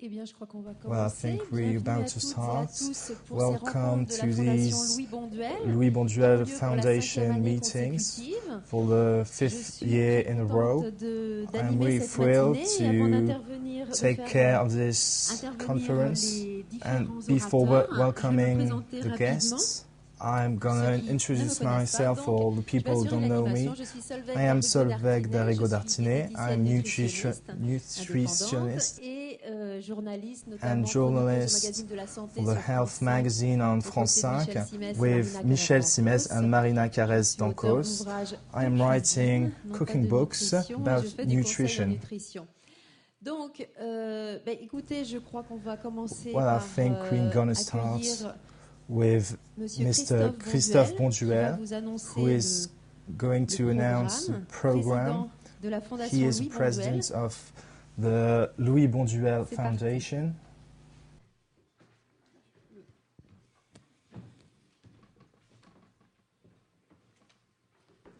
Eh bien, je crois qu'on va Well, I commencer. think we're Bienvenue about à to toutes et à start. tous pour Welcome ces to rencontres de la Fondation these Louis Bonduelle, Louis qui ont Bonduelle lieu pour la 5e Foundation année meetings consécutive. for the Je 5th suis year très in a row. contente I'm d'animer really cette thrilled matinée et avant to d'intervenir, de take faire care of this intervenir conference. les And différents before orateurs, je vais me welcoming présenter the rapidement. guests, I'm Pour ceux going to qui ne me introduce connaissent pas, myself donc, for the je vais people who assurer don't know l'animation. me. Je suis I am Solveig Solveig Dartinet, je suis Dartinet. I'm diététicienne nutritionniste nutritionist indépendante et journaliste, and notamment chroniqueuse au journalist magazine de la santé for the sur France Health 5, magazine on aux France côtés de 5 Michel with Simès et Marina Michel Carrez Simès and Marina Carez d'Ancos. Je suis auteure d'Ancos. d'ouvrages I am de writing cuisine, non pas cooking de books nutrition, et about je fais des conseils en nutrition. nutrition. Donc, écoutez, je crois qu'on va commencer Well, I par think we're going to start accueillir with Monsieur Mr. Christophe Bonduelle, qui va Bonduelle, vous who annoncer is going to announce the président program. de la He Fondation is Louis the Bonduelle. president of the Louis Bonduelle C'est parti. Foundation.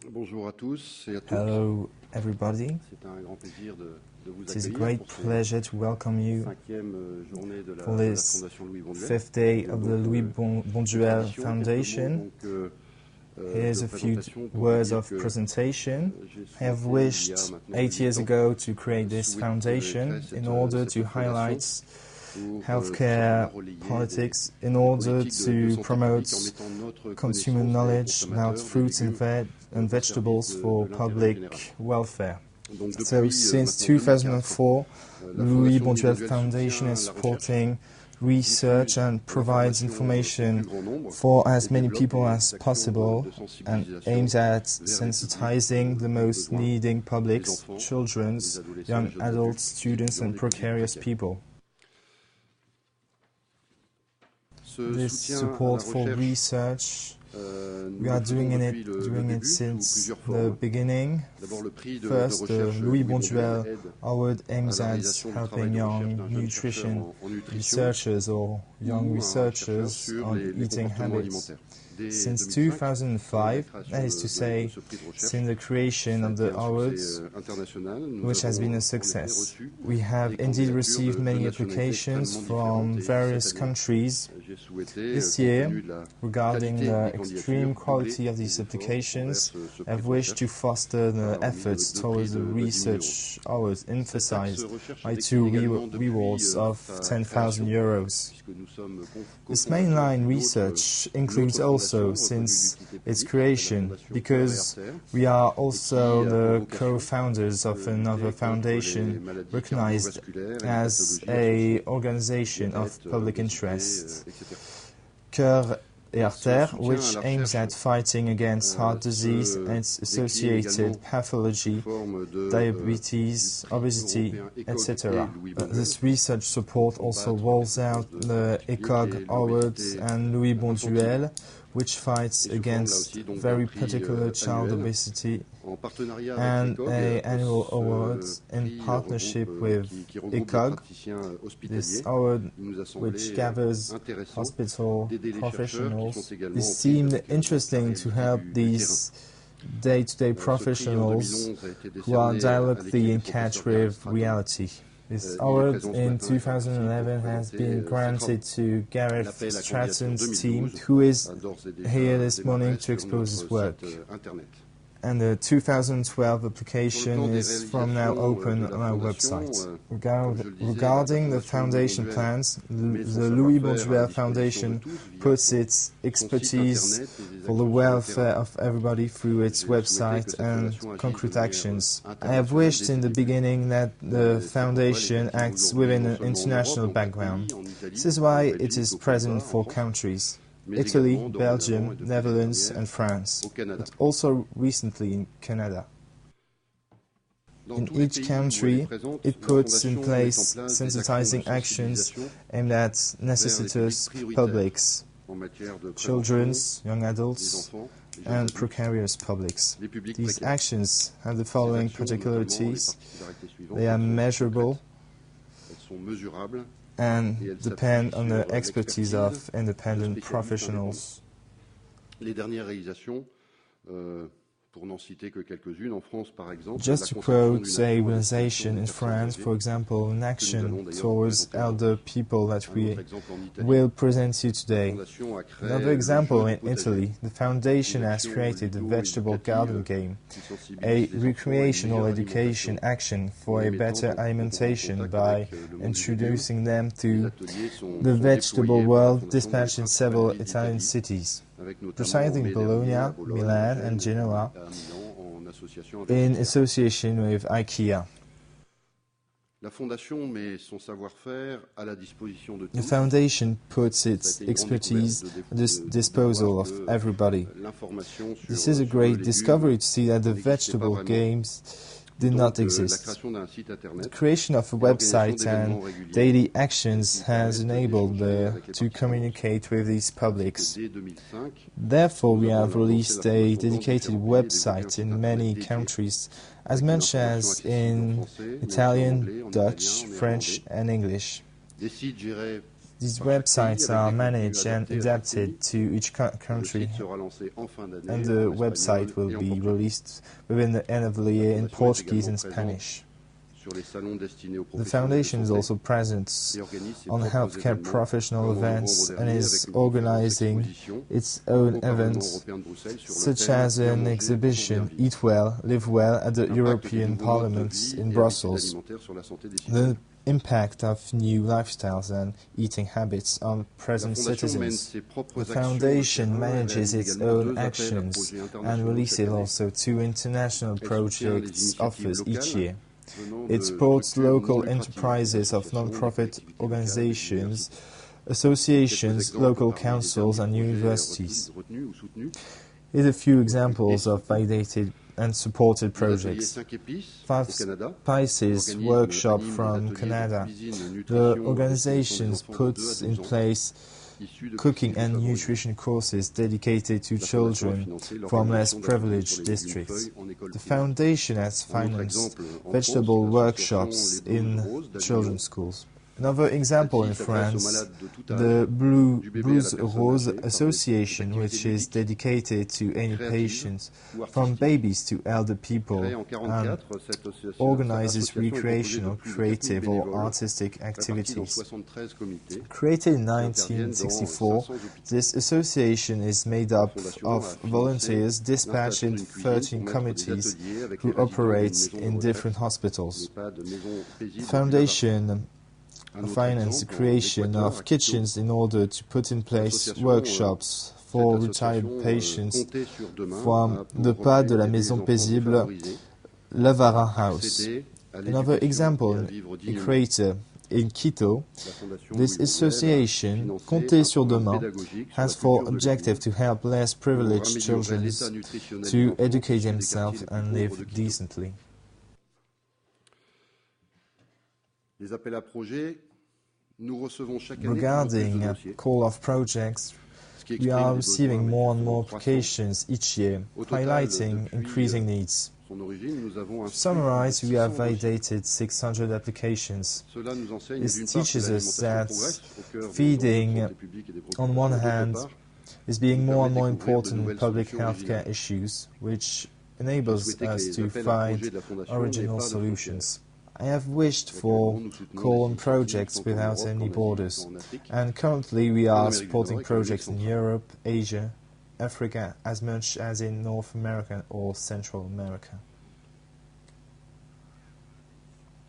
Bonjour à tous et à toutes. Hello, everybody. C'est un grand plaisir de vous It is a accueillir great pour cette pleasure to welcome you 5e journée de for la this Fondation Louis Bonduelle. 5th day of the Donc, Louis de Bonduelle tradition, Foundation. quelques mots, donc, Here's de a few présentation pour words dire of que, presentation. j'ai I have souhaité, il y a wished maintenant 8 years 8 ans, ago to create this souhaiter foundation créer cette- in order cette to fondation highlight pour, healthcare relayer politics in les order politiques de to santé promote publique en mettant notre consumer connaissance des knowledge about consommateurs de fruits légumes and au vegetables service de for l'intérêt public général. welfare. Donc, So depuis, since maintenant 2004, 2004, la Louis Fondation Bonduelle soutient Foundation is la supporting recherche, research and provides l'information information au plus grand nombre for as et many développe people des as actions possible de and sensibilisation aims at vers les sensitizing the publics most besoins, needing publics, les enfants, children, les adolescents, young les jeunes adults, adultes, students étudiants, and les publics precarious précaires. people. Ce This soutien à support la for recherche, research, nous we are le faisons doing depuis it le début sous since plusieurs the formes. beginning. D'abord, le prix de First, the recherche Louis Louis Bonduelle Bonduelle aide Award à aims la at réalisation du travail helping de recherche young d'un jeune chercheur nutrition en nutrition researchers or young ou un chercheur researchers sur on les eating comportements habits. alimentaires. Dès Since 2005, 2005, that is to say, ce prix de recherche, since the creation ça a of été the un awards, succès international. Nous which has avons been en a effet success. reçu We have des indeed candidatures received de many nationalités applications extrêmement from différentes et various cette année, countries. j'ai souhaité, This compte year, tenu de la regarding qualité the des extreme candidatures, quality of doubler these les efforts applications, envers ce prix I've de wished to recherche foster par the efforts deux towards prix the de 10 000 €. research hours Cette axe emphasized recherche by décline 2 également depuis rewards of sa 10,000 création, euros. puisque nous sommes This cofondateurs mainline d'une research autre includes fondation also, reconnue since d'utilité its publique, la creation, Fondation because Cœur et Artères, we are et also qui a pour the vocation co-founders of de another lutter contre les foundation maladies recognized cardiovasculaires et les as pathologies a organization of associées, public diabète, interest. obésité, etc. Cœur et Artères, soutien which à la aims recherche, at fighting against heart disease and its décline associated également pathology, sous forme de, diabetes, du prix obesity, européen ECOG etc. et Louis Bonduelle This research support pour also combattre rolls quelque chose out de the particulier qui ECOG est Awards l'obésité and Louis infantile. Bonduelle, which fights Et sous forme, là against aussi, donc, very d'un prix, particular child annuel obesity, en partenariat and avec l'ECOG. a annual Ce award in prix partnership regroupe, with qui regroupe des ECOG. praticiens This hospitaliers. award, Il nous a semblé which gathers intéressant hospital d'aider les chercheurs qui professionals, sont également this en prise seemed avec la interesting to réalité help du these day-to-day terrain. Ce prix en professionals 2011 a été who are décerné à directly l'équipe in du catch professeur Gareth with Stratton. reality. This Il est award présent ce in matin ici pour 2011 has présenter been ses granted travaux. to Gareth L'appel à Stratton's candidature team, 2012 who is a d'ores et déjà here this démarré morning to sur expose his notre work. site internet. And the 2012 Sur le application plan des is from now réalisations open de on la our Fondation, website. comme je le disais, Regarding la the Fondation foundation Louis plans, met son the Louis savoir-faire à Bonduelle la disposition Foundation de tous via puts son its site expertise internet et des for the actions sur le welfare terrain. of everybody through its J'ai souhaité que website cette and fondation agisse concrete de manière actions. I have internationale wished dès in ses the débuts. beginning that the C'est pourquoi foundation elle est active acts aujourd'hui within non an seulement en international Europe, en background. Italie, en Italie, This is en why it Belgique, is aux present Pays-Bas, for en France, countries mais Italy, également dorénavant Belgium, et depuis l'année Netherlands dernière and France, au Canada. but also recently in Canada. Dans In tous les each pays où elle est country, présente, it la puts in Fondation met en place place des sensitizing actions de actions sensibilisation aimed at vers les necessitous publics publics, en matière de prévention, children's, young les adults, enfants, les jeunes and adultes, precarious publics. les publics These précaires. actions have the Ces following actions ont notamment les particularities. particularités suivantes. They are Elles sont measurable concrètes, elles sont mesurables and et elles depend on s'appuient the sur expertise l'expertise of de independent spécialistes professionals. Les dernières réalisations Pour n'en citer que quelques-unes, en France par exemple, Just la to conception quote d'une a action organization in à France, for example, an action towards elder people that Un we autre exemple en Italie, will present you la today. Fondation a créé Another le example jeu du in potager, Italy, the foundation une has action created the vegetable ludo-éducative garden game, qui a sensibilise les enfants à une recreational meilleure education alimentation action en for les a mettant better en alimentation contact by avec, le monde des introducing them Les to ateliers sont the vegetable déployés par la world Fondation dans les dispatched in principales several villes Italian d'Italie, cities, avec notamment precisely en in mai dernier à Bologna, Bologne, Milan à Gênes and et Genoa, à Milan en association avec in IKEA. association with IKEA. La Fondation met son savoir-faire à la disposition de The tous. foundation puts Ça a its été une grande expertise découverte at the disposal voir of que everybody. l'information This sur is a le great légume discovery to see that the n'existait pas vegetable vraiment. games did not Donc, la exist. création d'un site The internet creation of a et l'organisation website d'événements and réguliers daily actions qui has permettent enabled d'échanger avec les to participants. communicate with these Ainsi que publics. dès 2005, Therefore, we nous avons have lancé la released a Fondation dans dedicated différents pays et développé un website site in internet many dédié countries, as avec une much information as accessible en in français, mais aussi en Italian, anglais, en Dutch, italien, en French, néerlandais. and English. Des sites gérés These par chaque pays websites avec are des contenus managed and adaptés à chaque adapted pays. to each Le country, site sera lancé en fin d'année and the en website espagnol will et en be portugais. released within the end of the year in Fondation est Portuguese and également présente Spanish. sur les salons destinés aux The professionnels de foundation is santé also present et organise ses on propres healthcare événements, professional comme en novembre events and dernier is avec une conférence organizing exposition its own au Parlement events, européen de Bruxelles sur le such thème as Bien an manger exhibition, pour bien vivre. Eat Well, Live Well, at the L'impact des European nouveaux modes de Parliament vie in et habitudes Brussels. alimentaires sur la santé des The citoyens. impact of new lifestyles and eating habits on La present Fondation mène citizens. ses propres The actions foundation sur le terrain et manages réalise its également own 2 appels à actions projets and internationaux releases chaque année. also 2 international Elle soutient les projects initiatives offers each locales year. venant It de supports structures non local lucratives, enterprises des of associations, des non-profit collectivités locales, des organizations, universités. associations, Quelques exemples local parmi les councils and derniers projets universities. retenus ou soutenus. Here are a few examples of validated and supported Les ateliers projects. 5 épices Five au Canada. Spices L'organisme workshop anime des from ateliers de Canada. cuisine, The nutrition, à destination organization des enfants de 2 puts à in 12 ans, place issus de cooking quartiers and défavorisés. nutrition courses dedicated to La Fondation a children financé from less l'organisation d'ateliers privileged sur les légumes districts. feuilles en école The primaire. foundation has Un autre financed exemple en vegetable France, workshops l'association Les in Blues Roses d'Avignon. children's schools. Another example in Celle-ci s'adresse aux France, malades de tout âge, the du bébé à la Blues personne Rose âgée, par des Association, which activités is ludiques, dedicated to any créatives patients ou from artistiques. babies to elder people Créée en and 1944, cette association organizes est composée de recreational, plus de 4000 creative or bénévoles, artistic répartis dans activities. 73 comités. Created in qui interviennent dans 1964, 500 hôpitaux. this association is made up La Fondation of a financé volunteers dispatched in l'installation d'une 13 cuisine pour mettre des committees ateliers avec who les résidents operate d'une maison de in retraite, different hospitals. EHPAD, maison paisible The foundation Un autre finance the exemple, en creation Équateur, of à Quito, kitchens in order to put in place l'association, workshops for cette retired association, patients comptait sur demain from pour the part de la aider les maison enfants paisible défavorisés Lavara à House. accéder à Another l'éducation et à example, vivre a dignement. creator in Quito, La Fondation this Louis Bonduelle a association, financé Comptez un sur programme Demain, pédagogique sur has la for culture de objective légumes to help less pour privileged améliorer children l'état nutritionnel des to enfants educate issus des themselves quartiers les and plus live pauvres de Quito. decently. Les appels à projets, nous recevons chaque année toujours plus Regarding de a dossiers, call of projects, ce qui we exprime are des receiving besoins more and avec more une forte croissance. applications each year, Au total, highlighting depuis, increasing needs. son origine, nous avons To instruit summarize, we 600 have dossiers. validated 600 applications. Cela nous enseigne This d'une part que teaches us l'alimentation that progresse au cœur des feeding, enjeux de santé publique et des on one préoccupations. hand, D'autre part, is being nous more and permet more de découvrir de important in nouvelles public solutions healthcare originales. issues, which J'ai enables souhaité que us les to appels à projets find de la Fondation n'aient original pas de frontières. solutions. I have wished for Actuellement, nous soutenons call on des projects initiatives tant en without Europe any qu'en Asie, borders, tant en Afrique. and currently we En are Amérique du supporting Nord et qu'en Amérique projects in centrale. Europe, Asia, Africa, as much as in North America or Central America.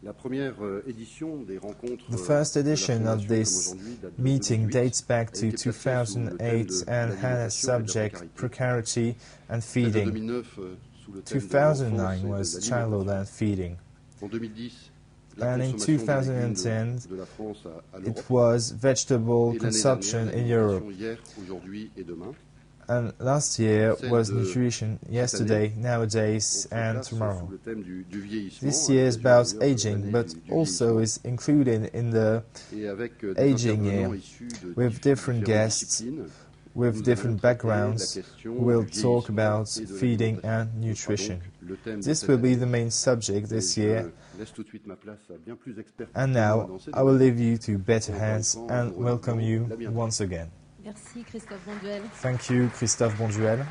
La première édition des rencontres The first de la edition of Fondation, this comme aujourd'hui, date de meeting 2008. dates back Elle to était placée sous le thème 2008 de and had l'alimentation et as de la subject précarité. precarity and Celle de feeding. 2009 sous le thème de l'enfance 2009 et was de childhood l'alimentation. and feeding. En 2010, la And in consommation des légumes 2010, de la France à It l'Europe. was vegetable Et l'année consumption dernière, in Europe. l'alimentation hier, aujourd'hui et demain. And last year Celle was de nutrition yesterday, nowadays, On se and place tomorrow. sous le thème du vieillissement. This à year is l'occasion about d'ailleurs de aging, l'année but du also vieillissement. is included in the Et avec des aging intervenants year, issus de with different différentes guests disciplines. with Nous different allons traiter la backgrounds question who will du talk vieillissement about et de feeding l'alimentation. and Ce sera nutrition. donc le thème de This cette will be année. the main subject Et this je year. laisse tout de suite ma place à bien plus experts And que moi now dans ces I will domaines. leave you to better Encore une hands fois, and nous welcome you renouvelons la bienvenue. once again. Merci Christophe Bonduelle. Thank you, Christophe Bonduelle.